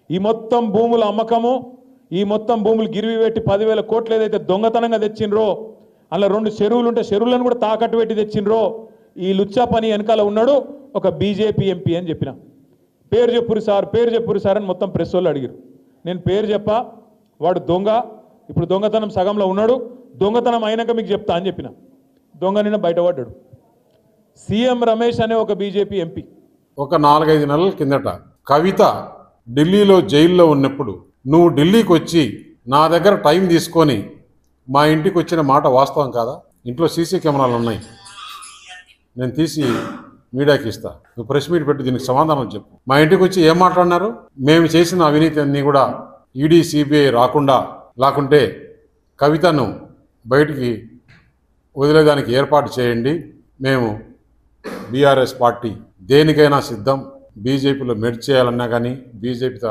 ఈ మొత్తం భూముల అమ్మకము, ఈ మొత్తం భూములు గిరివి పెట్టి 10,000 కోట్లు ఏదైతే దొంగతనంగా తెచ్చిండ్రో, అలా 2 చెరువులు ఉంటే చెరువులను కూడా తాకట్టు పెట్టి తెచ్చిండ్రో, ఈ లుచ్చా పని వెనకాల ఉన్నాడు ఒక బీజేపీ ఎంపీ అని చెప్పిన. పేరు చెప్పురు సార్ అని మొత్తం ప్రెస్ వాళ్ళు అడిగారు. నేను పేరు చెప్పా, వాడు దొంగ, ఇప్పుడు దొంగతనం సగంలో ఉన్నాడు, దొంగతనం అయినాక మీకు చెప్తా అని చెప్పిన. దొంగ నిన్న బయటపడ్డాడు. సీఎం రమేష్ అనే ఒక బీజేపీ ఎంపీ ఒక 4-5 నెలల కిందట కవిత ఢిల్లీలో జైల్లో ఉన్నప్పుడు నువ్వు ఢిల్లీకి వచ్చి నా దగ్గర టైం తీసుకొని మా ఇంటికి వచ్చిన మాట వాస్తవం కాదా? ఇంట్లో సీసీ కెమెరాలు ఉన్నాయి, నేను తీసి మీడియాకి ఇస్తా, నువ్వు ప్రెస్ మీట్ పెట్టి దీనికి సమాధానం చెప్పు. మా ఇంటికి వచ్చి ఏం మాట్లాడినారు? మేము చేసిన అవినీతి అన్నీ కూడా ఈడీ సిబిఐ లేకుంటే కవితను బయటికి వదిలేదానికి ఏర్పాటు చేయండి, మేము బీఆర్ఎస్ పార్టీ దేనికైనా సిద్ధం, బీజేపీలో మెర్జ్ చేయాలన్నా కానీ బీజేపీతో